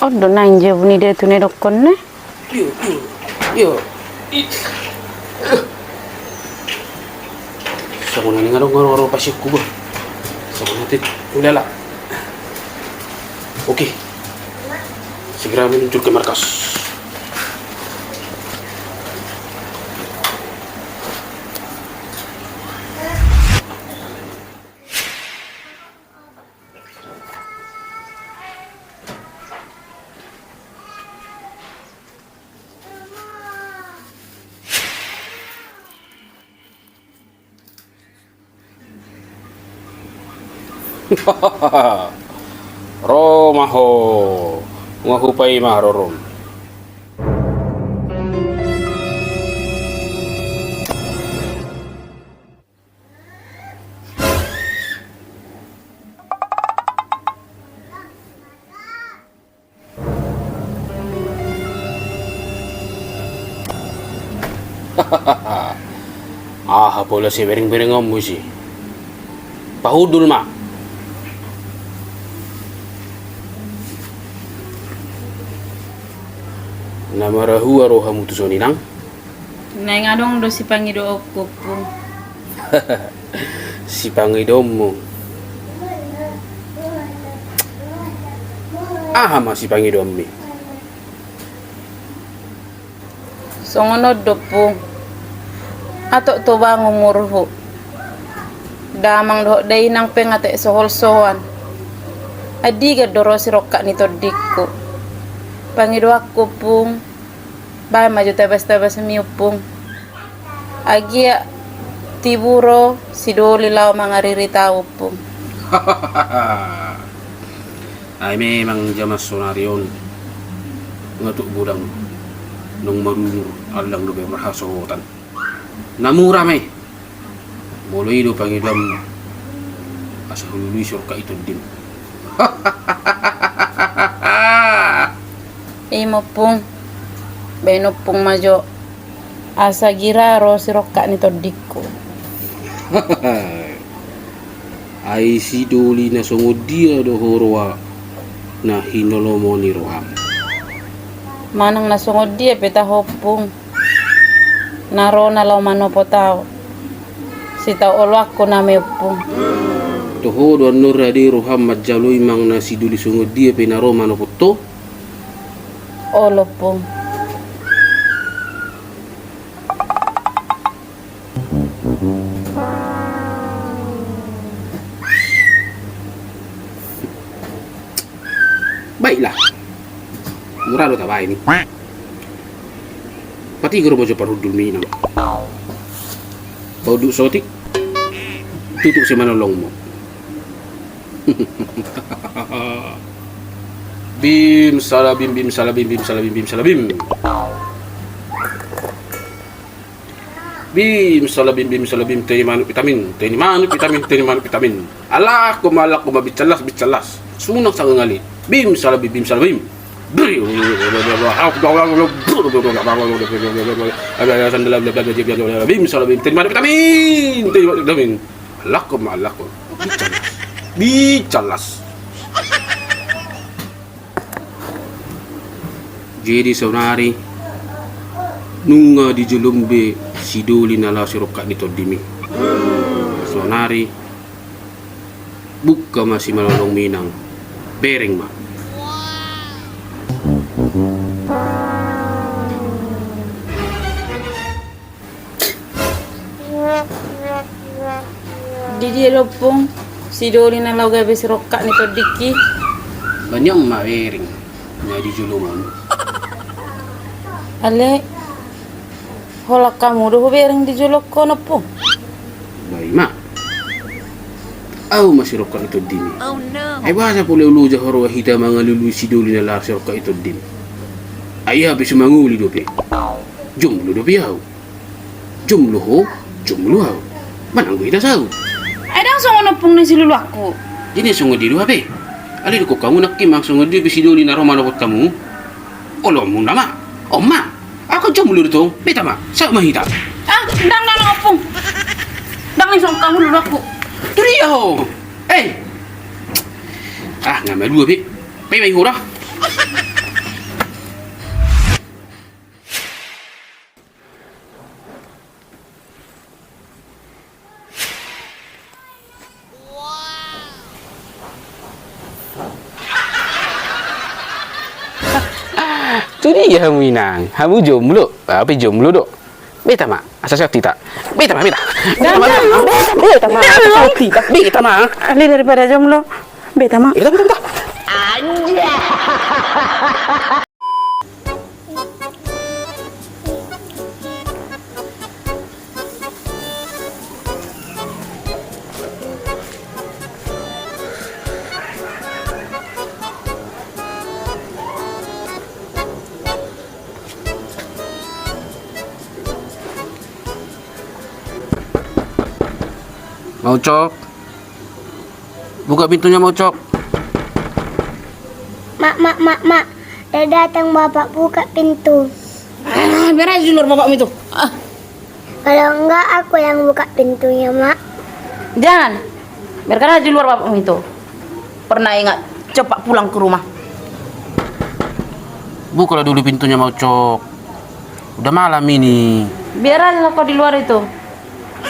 Odo nanje buni de tune dokkonne. Yo. Sakuna ni ngaro pasik ko ba. Sakuna tit ulala. Oke. Segera menuju ke markas. Romaho ngahupay maharorom. Pula si bering-bering om sih. Pahudul mak. Nama rahu aroha mutusoni nang. Neng adong do si pangido aku po. Si pangidomu. Ama si pangidomi. Songonod do po. Ato to ba ngumurho. Damang do day nang pengate sohol-sohan. Adiga doro si rokka nito dikko. Pangido ako pong. Bahay maju tabas-tabas miupong. Agia tiburo si doli lao mga riritaw pong. Ay memang jamas sonarion. Ngatuk budang. Nung marunur alang do berhasotan. Namura me. Mulai do pangidam asa hulului surka itu dim. Imo pong. Beno pong majo. Asa giraro si rokka nito dikko. Ai si doli na sungod dia do horwa na hinolomo ni roham. Manang nasungod dia peta hopong. Naro na law manopo tao. Si tao olwak ko na may upong. Toho do nur radi roham majaloy mang na si doli sungod dia pinaro manopoto. Olo pong. Baiklah. Murado tabay ni. Pati guru mojo parudul minang. Pauduk sotik. Tutuk si manolong mo. Bim salabim bim salabim bim salabim bim salabim. Bim salabim bim salabim teni manu vitamin teni manu vitamin teni manu vitamin. Alak ko mabicalas bicalas. Sunak sa ngali. Bim salabim bim salabim. Bim salabim teni manu vitamin. Alak ko bicalas. Jadi saunari nunga di julumbe sidoli nala siroka nito dimi. Saunari buka masih malalong minang bereng ma. Di dia lopong si doli na law gabi si rokka nito dikki. Banyak ma bereng nya di juluman. Ale holak kamu do bereng di julok kono po. Baik ma. Au masih rokka nito dimi. Oh no. Ay basa pula ulu jahoro hita mga lulu sidoli na la siroka ito dimi. Ay habis manguli dope. Jumlo dope yaw. Jumlo ho, jumlo haw. Manang kita saw. Ay dang songono pong na si lulako. Jadi sungguh di dua be. Ali ko kamu nak kimang sungguh di sidoli na romano pot kamu. Olo mo nama. Oma, aku jumlo dito. Beta ma, sa mahita. Ah, dang na pong. Dang ni song kamu lulako. Teriyo. Eh. Ah, nggak malu be. Bye bye hura. dia kamu inang. Kamu jomblo. Apa jomblo dok? Beta mak. Asa sakti tak? Beta mak. Beta mak. Beta mak. Asa sakti tak? Beta mak. Ali daripada jomblo. Beta mak. Beta. Mau cok. Buka pintunya mau cok. Mak. Dah datang bapak buka pintu. Biar aja di luar bapakmu itu. Kalau enggak aku yang buka pintunya, Mak. Jangan. Biarkan aja di luar bapakmu itu. Pernah ingat cepat pulang ke rumah. Bukalah dulu pintunya mau cok. Udah malam ini. Biar aja kau di luar itu.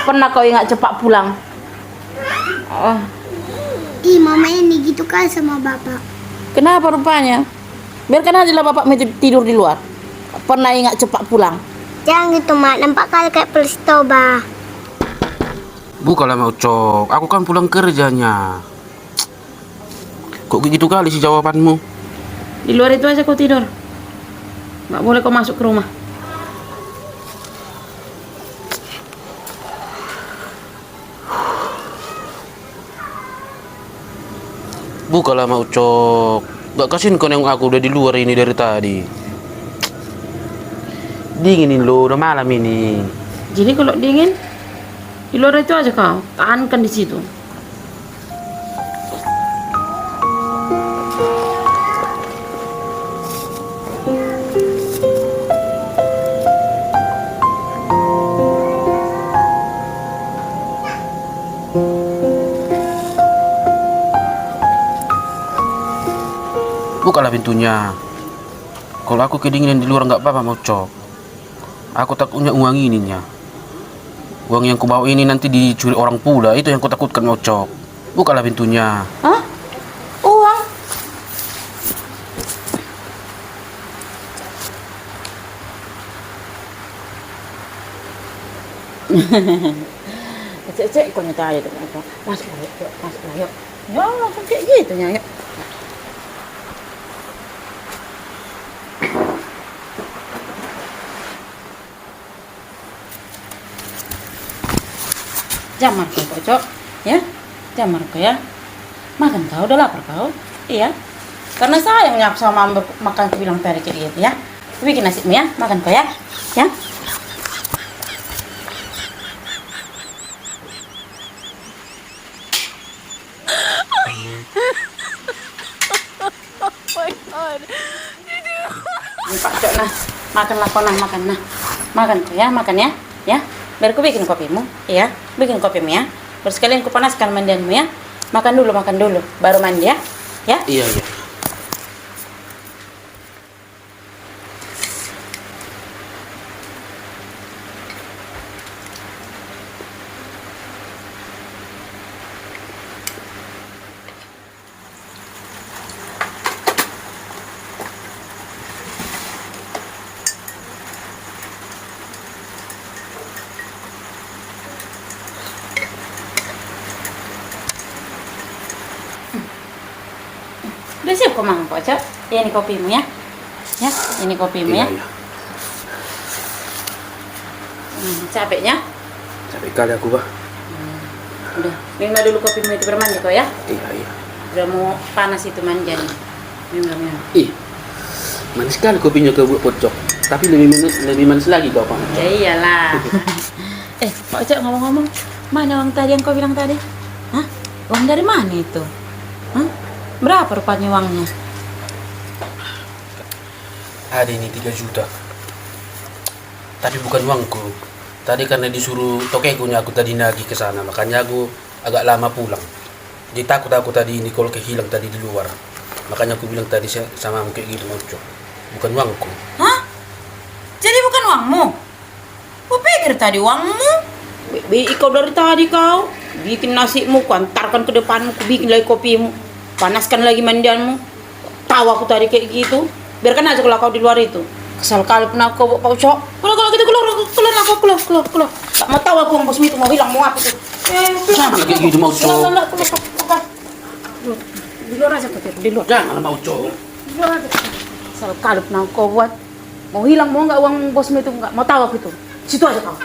Pernah kau ingat cepat pulang? Oh, Ih, mama ini gitu kan sama bapak. kenapa rupanya? Biarkan aja lah bapakmu itu tidur di luar. Pernah ingat cepat pulang? Jangan gitu, Mak. Nampak kali kayak pelistoba. Bukalah mau cok. Aku kan pulang kerjanya. Kok begitu kali sih jawabanmu? Di luar itu aja kau tidur. Nggak boleh kau masuk ke rumah. Bukalah mau cok. Gak kasihin kau nengok aku udah di luar ini dari tadi. Dinginin lo, udah malam ini. Jadi kalau dingin, di luar itu aja kau. Tahankan di situ. Bukalah pintunya. Kalau aku kedinginan di luar nggak apa-apa mau cok. Aku takutnya uang ininya. Uang yang kubawa ini nanti dicuri orang pula. Itu yang kutakutkan mau cok. Bukalah pintunya. Hah? Uang? Cek, kau nyata aja tuh. Masuk lah, yuk. Masuk lah, yuk. Ya, langsung kayak gitu, ya. Yuk. Jamar kau, Cok. Ya? Jamar kau ya. Makan kau, udah lapar kau. Iya. Karena sayang nyap sama makan aku bilang tadi kayak gitu ya. Aku bikin nasimu ya, makan kau ya. Ya. Pak Cok nah, makanlah kau nah, makan nah. Makan kau ya, makan ya. Ya. Biar aku bikin kopimu, ya. Bikin kopimu ya. Terus sekalian aku panaskan mandianmu ya. Makan dulu, baru mandi ya. Ya. Iya. Udah siap kau makan Pak Cok. Ini kopimu ya. Ya, ini kopimu ya. Iya. Capeknya? Capek kali aku, Bah. Udah, minum dulu kopimu itu bermandi kau ya. Iya. Udah mau panas itu mandian. Minum. Ih, manis sekali kopinya kau buat pocok. Tapi lebih manis lagi kau, Pak. Ya iyalah. Pak Cok ngomong-ngomong, mana uang tadi yang kau bilang tadi? Hah? Uang dari mana itu? Hah? Berapa rupanya uangnya? Ada ini 3 juta. Tapi bukan uangku. Tadi karena disuruh tokekunya aku tadi nagih ke sana, makanya aku agak lama pulang. Jadi takut aku tadi ini kalau kehilang tadi di luar. Makanya aku bilang tadi sama kayak gitu Moco. Bukan uangku. Hah? Jadi bukan uangmu? Kau pikir tadi uangmu? Kau dari tadi kau bikin nasimu, ku antarkan ke depanmu, ku bikin lagi kopimu, panaskan lagi mandianmu. Tahu aku tadi kayak gitu. Biarkan aja kalau kau di luar itu. Kesal kali pun aku, Pak Ucok. Keluar gitu, keluar. Tak mau tahu aku bos itu mau hilang, mau apa itu. Jangan kayak gitu mau Ucok. Keluar. Di luar aja kau, di luar. Jangan mau Ucok. Di luar aja. Kesal kali pun aku buat. Mau hilang, mau nggak uang bos itu, nggak mau tahu aku itu. Situ aja kau.